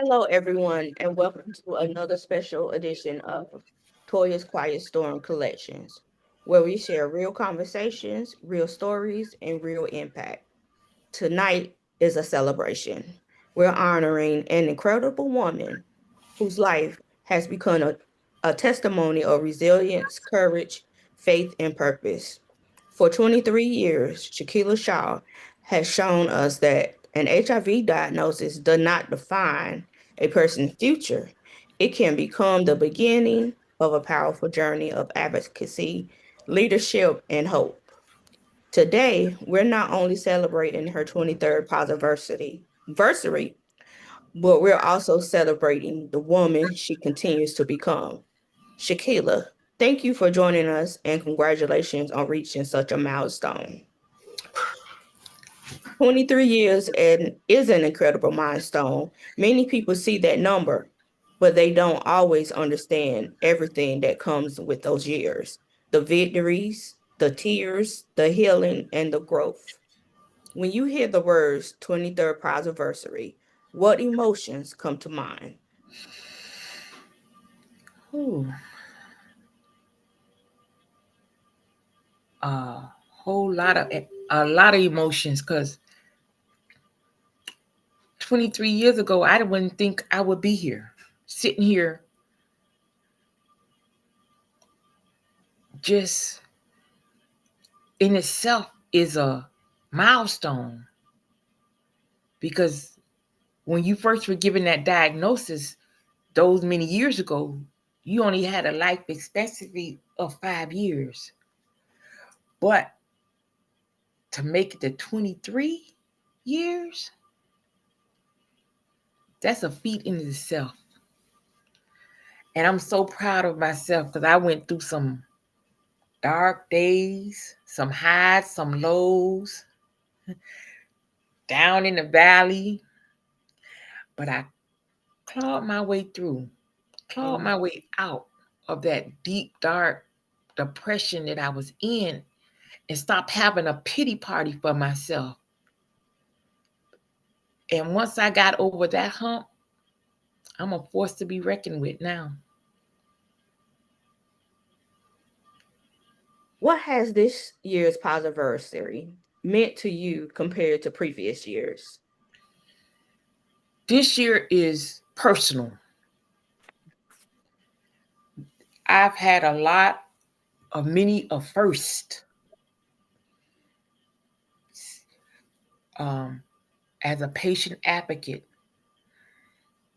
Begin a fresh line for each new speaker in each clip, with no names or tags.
Hello, everyone, and welcome to another special edition of Toya's Quiet Storm Collections, where we share real conversations, real stories, and real impact. Tonight is a celebration. We're honoring an incredible woman whose life has become a testimony of resilience, courage, faith, and purpose. For 23 years, Sherkila Shaw has shown us that an HIV diagnosis does not define a person's future. It can become the beginning of a powerful journey of advocacy, leadership, and hope. Today, we're not only celebrating her 23rd anniversary, but we're also celebrating the woman she continues to become. Shakila, thank you for joining us and congratulations on reaching such a milestone. 23 years and is an incredible milestone. Many people see that number, but they don't always understand everything that comes with those years. The victories, the tears, the healing, and the growth. When you hear the words 23rd anniversary, what emotions come to mind?
Ooh, a whole lot of emotions. Cause 23 years ago, I wouldn't think I would be here, sitting here, just in itself is a milestone. Because when you first were given that diagnosis, those many years ago, you only had a life expectancy of 5 years. But to make it to 23 years, that's a feat in itself. And I'm so proud of myself because I went through some dark days, some highs, some lows, down in the valley, but I clawed my way through, clawed my way out of that deep, dark depression that I was in and stopped having a pity party for myself. And once I got over that hump, I'm a force to be reckoned with now.
What has this year's anniversary meant to you compared to previous years?
This year is personal. I've had a lot of many of first. Um, as a patient advocate,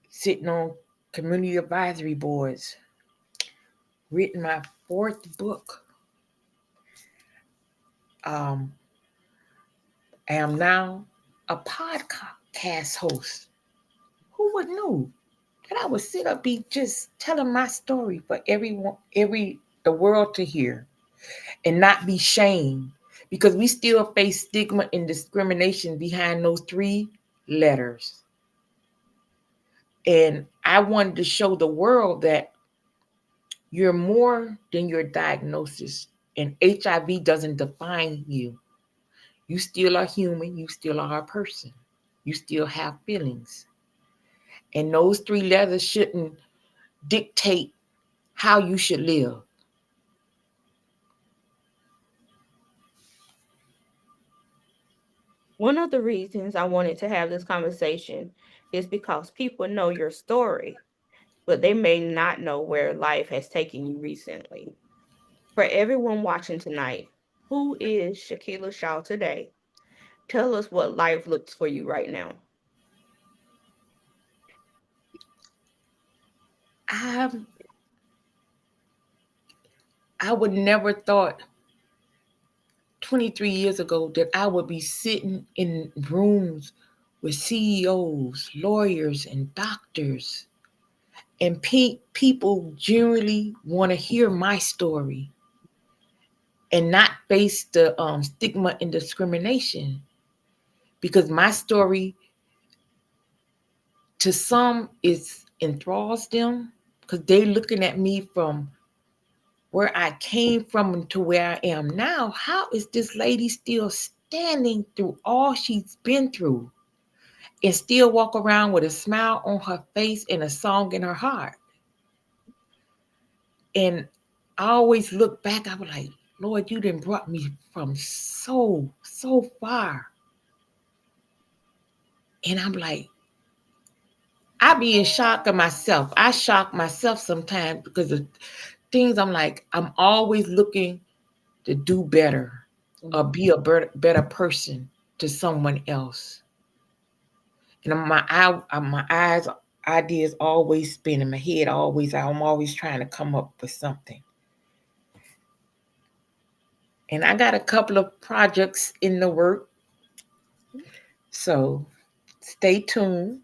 sitting on community advisory boards, written my fourth book. Um, am now a podcast host. Who would know that I would sit up be just telling my story for everyone, every the world to hear, and not be shamed because we still face stigma and discrimination behind those three letters. And I wanted to show the world that you're more than your diagnosis, and HIV doesn't define you. You still are human, you still are a person, you still have feelings. And those three letters shouldn't dictate how you should live.
One of the reasons I wanted to have this conversation is because people know your story, but they may not know where life has taken you recently. For everyone watching tonight, who is Shakila Shaw today? Tell us what life looks for you right now.
I I would never thought 23 years ago that I would be sitting in rooms with CEOs, lawyers, and doctors, and people generally want to hear my story and not face the stigma and discrimination because my story to some is enthralls them because they're looking at me from where I came from to where I am now. How is this lady still standing through all she's been through and still walk around with a smile on her face and a song in her heart. And I always look back, I was like, Lord, you done brought me from so far. And I'm like, I be in shock of myself. I shock myself sometimes because of things. I'm like, I'm always looking to do better or
Mhm.
be a better person to someone else. And my eyes, ideas always spinning, my head always, I'm always trying to come up with something. And I got a couple of projects in the work, so stay tuned.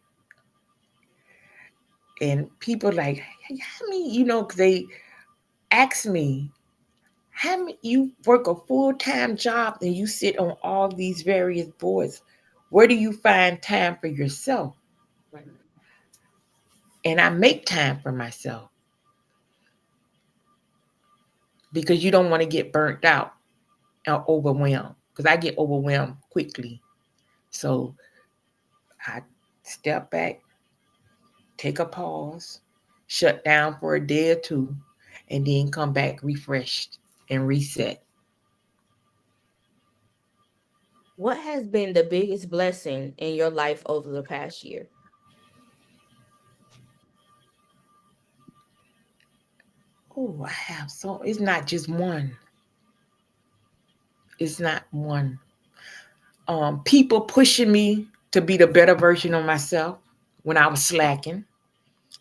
And people like, hey, how many, 'cause they ask me, how many, you work a full-time job and you sit on all these various boards. Where do you find time for yourself?
Right.
And I make time for myself because you don't want to get burnt out or overwhelmed. Because I get overwhelmed quickly. So I step back, take a pause, shut down for a day or two, and then come back refreshed and reset.
What has been the biggest blessing in your life over the past year?
Oh, I have so, it's not just one. It's not one. People pushing me to be the better version of myself when I was slacking.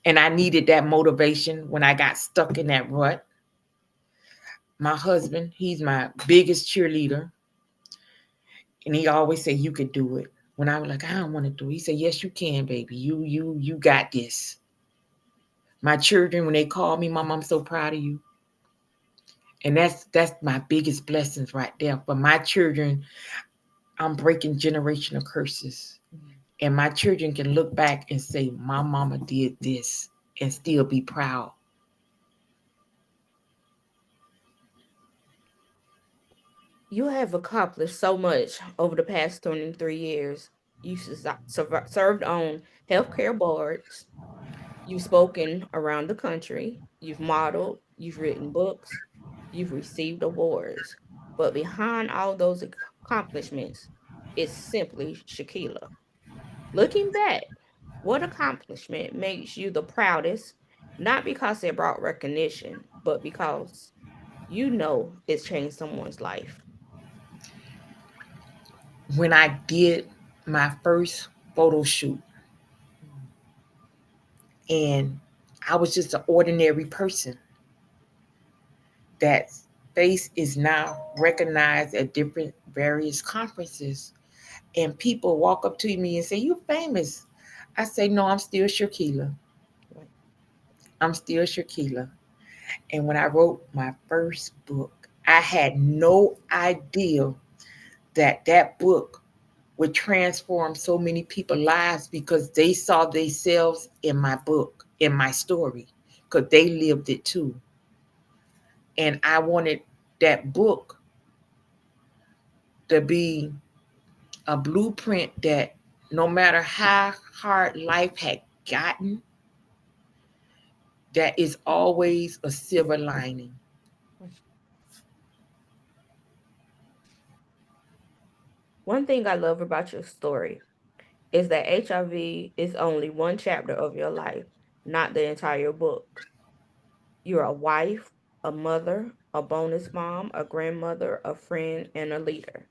And I needed that motivation when I got stuck in that rut. My husband, he's my biggest cheerleader. And he always said, you could do it. When I was like, I don't want to do it. He said, yes, you can, baby. You got this. My children, when they call me, Mom, I'm so proud of you. And that's my biggest blessings right there. For my children, I'm breaking generational curses.
Mhm.
And my children can look back and say, my mama did this and still be proud.
You have accomplished so much over the past 23 years. You served on healthcare boards. You've spoken around the country. You've modeled. You've written books. You've received awards. But behind all those accomplishments is simply Sherkila. Looking back, what accomplishment makes you the proudest? Not because it brought recognition, but because you know it's changed someone's life.
When I did my first photo shoot, and I was just an ordinary person, that face is now recognized at different various conferences. And people walk up to me and say, "You famous." I say, "No, I'm still Sherkila.
Right.
I'm still Sherkila." And when I wrote my first book, I had no idea that that book would transform so many people's lives because they saw themselves in my book, in my story, because they lived it too. And I wanted that book to be a blueprint that no matter how hard life had gotten, that is always a silver lining.
One thing I love about your story is that HIV is only one chapter of your life, not the entire book. You're a wife, a mother, a bonus mom, a grandmother, a friend, and a leader.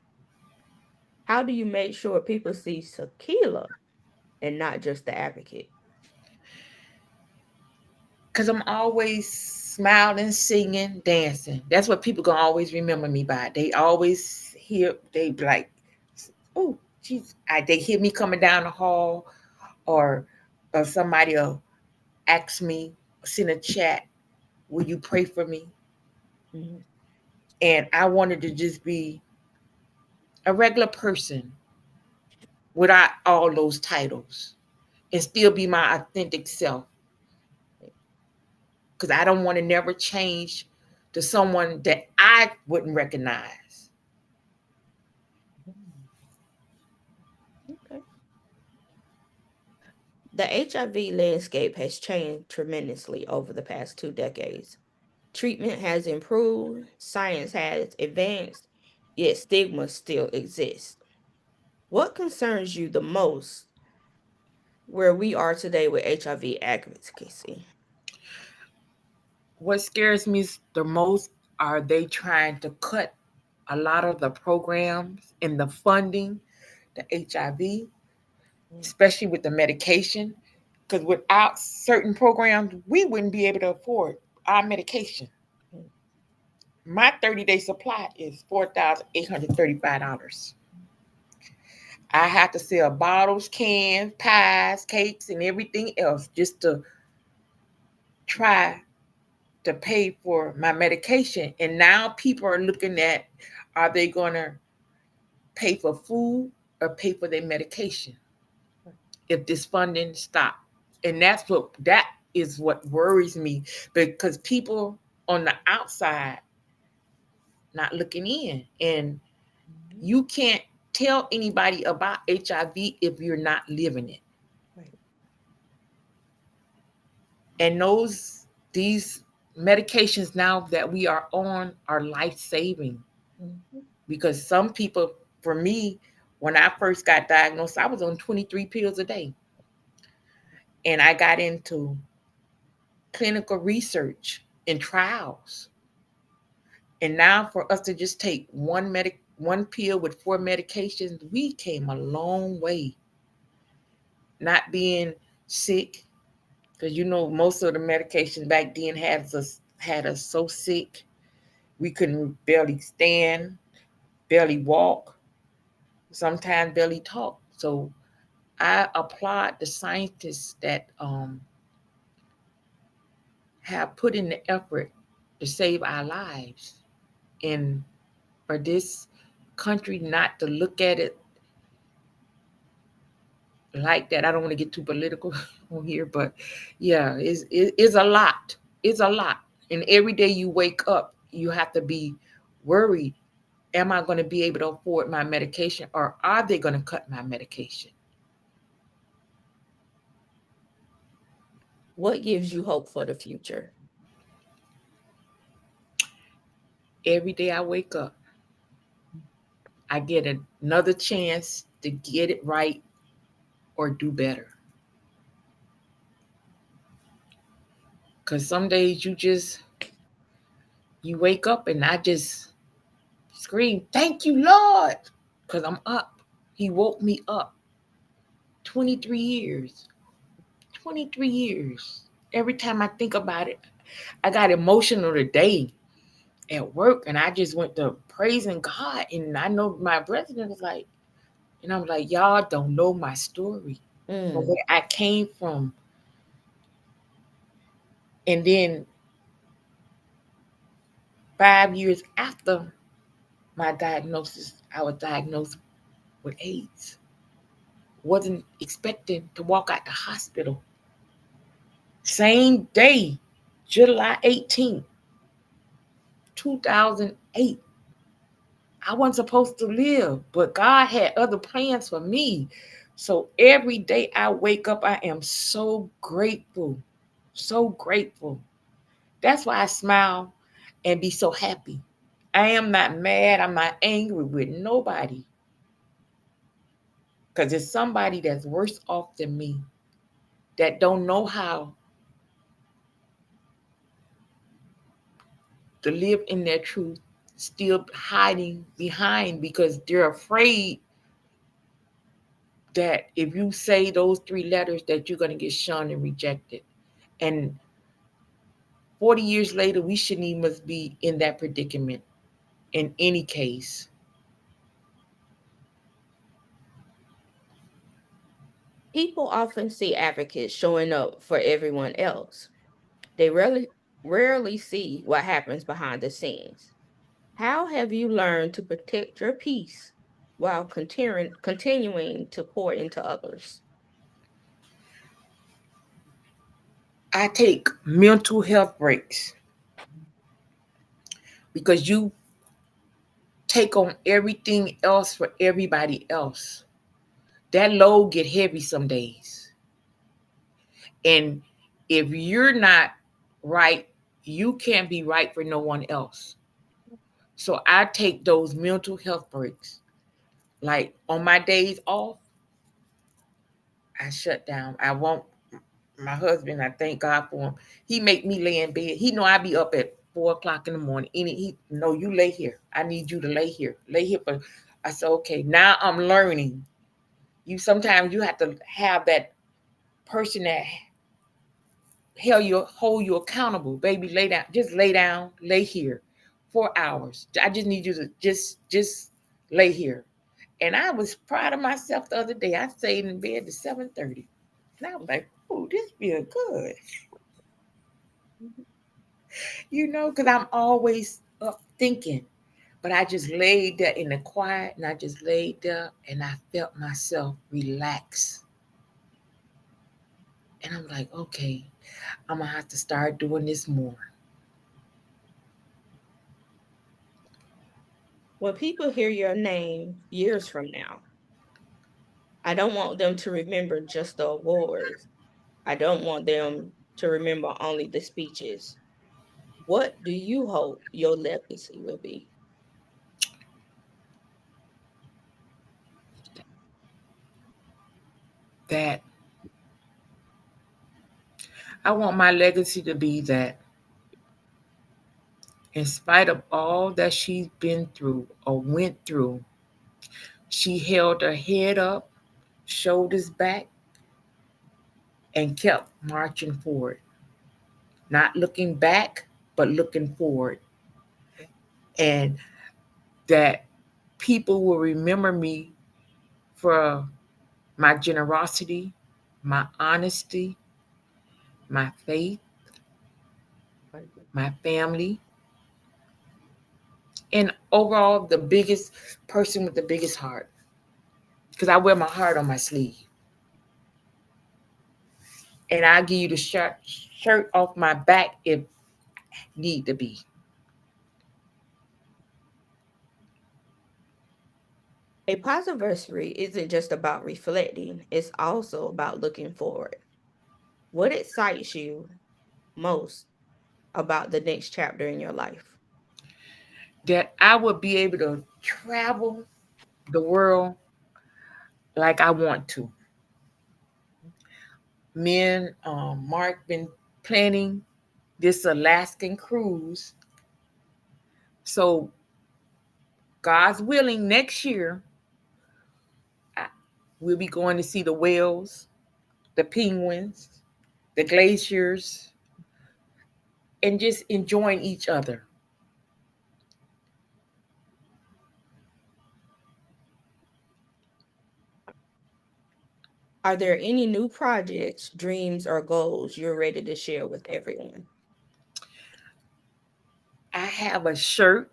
How do you make sure people see Sakila and not just the advocate?
Because I'm always smiling, singing, dancing. That's what people gonna always remember me by. They always hear, they be like, oh, geez. They hear me coming down the hall, or somebody will ask me, send a chat, will you pray for me?
Mhm.
And I wanted to just be a regular person without all those titles and still be my authentic self. Because I don't want to never change to someone that I wouldn't recognize.
Mhm. Okay. The HIV landscape has changed tremendously over the past 2 decades. Treatment has improved, science has advanced, yet stigma still exists. What concerns you the most where we are today with HIV advocacy?
What scares me the most are they trying to cut a lot of the programs and the funding, the HIV, especially with the medication. Because without certain programs, we wouldn't be able to afford our medication.
Mm,
My 30-day supply is $4,835. I have to sell bottles, cans, pies, cakes, and everything else just to try to pay for my medication. And now people are looking at, are they going to pay for food or pay for their medication if this funding stops? And that is what worries me, because people on the outside not looking in, and
mhm.
you can't tell anybody about HIV if you're not living it.
Right.
And these medications now that we are on are life saving,
Mhm.
because some people, for me, when I first got diagnosed, I was on 23 pills a day, and I got into clinical research and trials. And now for us to just take one pill with four medications, we came a long way. Not being sick, because most of the medication back then had us so sick we couldn't barely stand, barely walk, sometimes barely talk. So I applaud the scientists that have put in the effort to save our lives, and for this country not to look at it like that. I don't want to get too political on here, but yeah, it's a lot. It's a lot. And every day you wake up, you have to be worried. Am I going to be able to afford my medication, or are they going to cut my medication?
What gives you hope for the future?
Every day I wake up, I get another chance to get it right or do better. Because some days you wake up and I just scream, "Thank you, Lord," because I'm up. He woke me up. 23 years. 23 years. Every time I think about it, I got emotional today at work, and I just went to praising God. And I know my president was like, and I'm like, y'all don't know my story, from
Mm.
where I came from. And then 5 years after my diagnosis, I was diagnosed with AIDS. Wasn't expecting to walk out the hospital. Same day, July 18th, 2008. I wasn't supposed to live, but God had other plans for me. So every day I wake up, I am so grateful. So grateful. That's why I smile and be so happy. I am not mad. I'm not angry with nobody, because it's somebody that's worse off than me, that don't know how to live in their truth, still hiding behind because they're afraid that if you say those three letters that you're going to get shunned and rejected. And 40 years later, we shouldn't even be in that predicament in any case.
People often see advocates showing up for everyone else. They rarely see what happens behind the scenes. How have you learned to protect your peace while continuing to pour into others?
I take mental health breaks, because you take on everything else for everybody else. That load get heavy some days. And if you're not right, you can't be right for no one else. So I take those mental health breaks. Like on my days off, I shut down. I won't. My husband, I thank God for him. He make me lay in bed. He know I be up at 4 o'clock in the morning. He no, you lay here. I need you to lay here. Lay here for. I said okay. Now I'm learning. You sometimes you have to have that person that hold you accountable. Baby, lay down. Just lay down. Lay here, 4 hours. I just need you to just lay here. And I was proud of myself the other day. I stayed in bed to 7:30. And I was like, oh, this feel good. Because I'm always up thinking. But I just laid there in the quiet and I just laid there and I felt myself relax. And I'm like, okay, I'm going to have to start doing this more.
When people hear your name years from now, I don't want them to remember just the awards. I don't want them to remember only the speeches. What do you hope your legacy will be?
That I want my legacy to be that in spite of all that she's been through or went through, she held her head up, shoulders back, and kept marching forward. Not looking back, but looking forward. And that people will remember me for my generosity, my honesty, my faith, my family, and overall the biggest person with the biggest heart. Because I wear my heart on my sleeve. And I'll give you the shirt off my back if need to be.
A posiversary isn't just about reflecting, it's also about looking forward. What excites you most about the next chapter in your life?
That I would be able to travel the world like I want to. Me and Mark been planning this Alaskan cruise. So God's willing, next year we'll be going to see the whales, the penguins, the glaciers, and just enjoying each other.
Are there any new projects, dreams, or goals you're ready to share with everyone?
I have a shirt,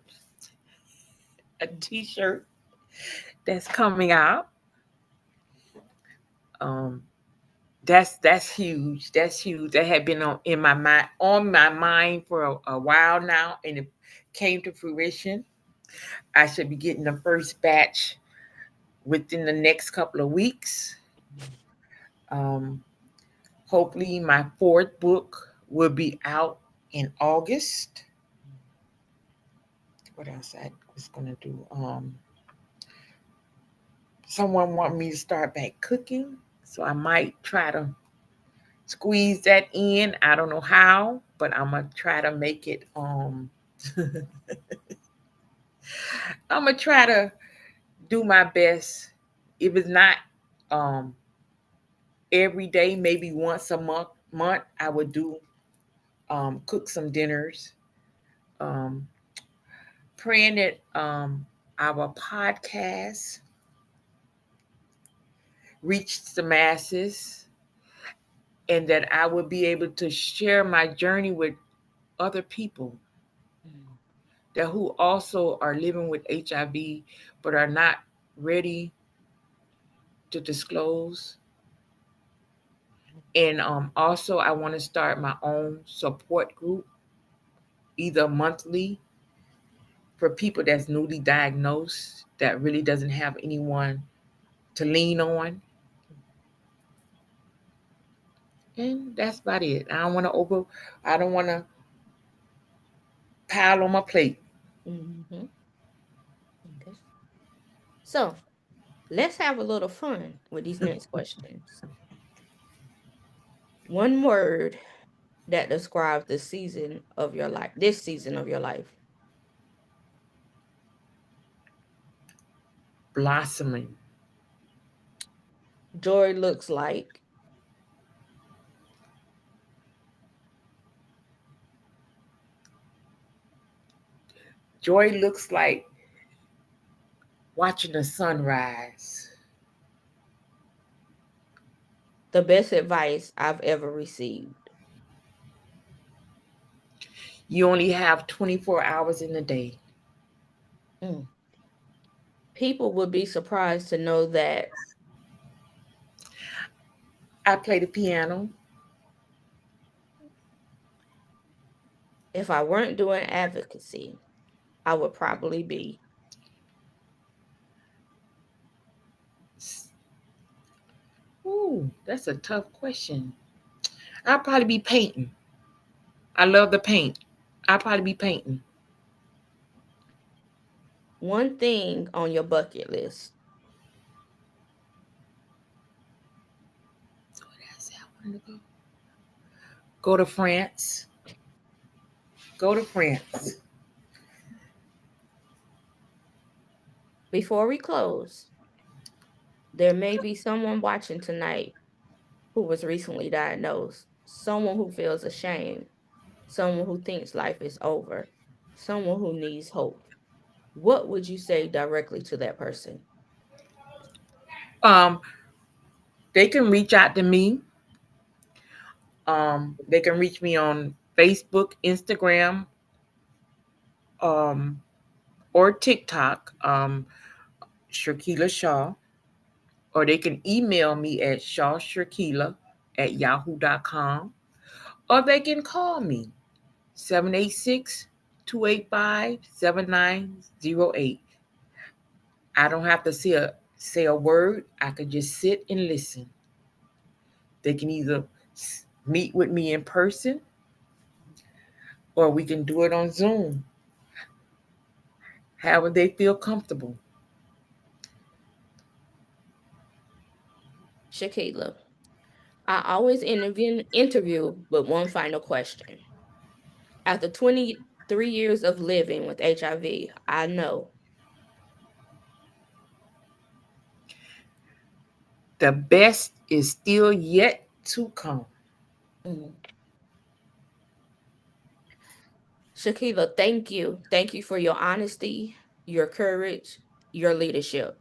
a t-shirt that's coming out. Um, that's huge. That's huge. That had been on my mind for a while now, and it came to fruition. I should be getting the first batch within the next couple of weeks. Um, Hopefully, my fourth book will be out in August. What else I was gonna do? Someone want me to start back cooking, so I might try to squeeze that in. I don't know how, but I'm gonna try to make it. I'm gonna try to do my best. If it's not um every day, maybe once a month, I would do cook some dinners. Um, Praying that our podcast reach the masses and that I will be able to share my journey with other people that who also are living with HIV but are not ready to disclose. And also, I want to start my own support group, either monthly for people that's newly diagnosed that really doesn't have anyone to lean on, And that's about it. I don't want to pile on my plate.
Hmm. Okay. So let's have a little fun with these next questions. One word that describes the season of your life, this season of your life.
Blossoming.
Joy looks like
Joy looks like watching the sunrise.
the best advice I've ever received.
You only have 24 hours in a day.
Mm. People would be surprised to know that
I play the piano.
if I weren't doing advocacy, I would probably be
Ooh, that's a tough question. I'll probably be painting. I love to paint. I'll probably be painting.
one thing on your bucket list.
So that's how I want to go. Go to France. Go to France.
Before we close, there may be someone watching tonight who was recently diagnosed, someone who feels ashamed, someone who thinks life is over, someone who needs hope. What would you say directly to that person?
Um, they can reach out to me. They can reach me on Facebook, Instagram, um, or TikTok, Sherkila Shaw, or they can email me at shawsherkila@yahoo.com, or they can call me 786-285-7908. I don't have to say a word. I can just sit and listen. They can either meet with me in person or we can do it on Zoom, however they feel comfortable.
Shakila, I always interview with one final question. After 23 years of living with HIV, I know.
The best is still yet to come.
Mm. Shakila, thank you. Thank you for your honesty, your courage, your leadership.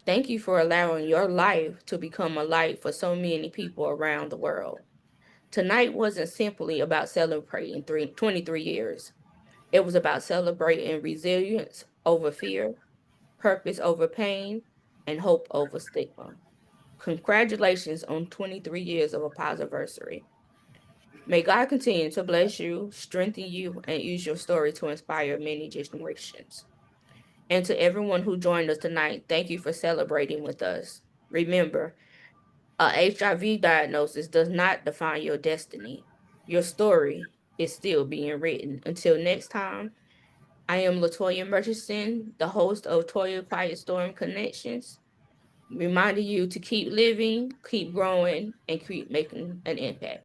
Thank you for allowing your life to become a light for so many people around the world. Tonight wasn't simply about celebrating 23 years. It was about celebrating resilience over fear, purpose over pain, and hope over stigma. Congratulations on 23 years of a posiversary. May God continue to bless you, strengthen you, and use your story to inspire many generations. And to everyone who joined us tonight, thank you for celebrating with us. Remember, a HIV diagnosis does not define your destiny. Your story is still being written. Until next time, I am Latoya Murchison, the host of Toya Quiet Storm Connections, reminding you to keep living, keep growing, and keep making an impact.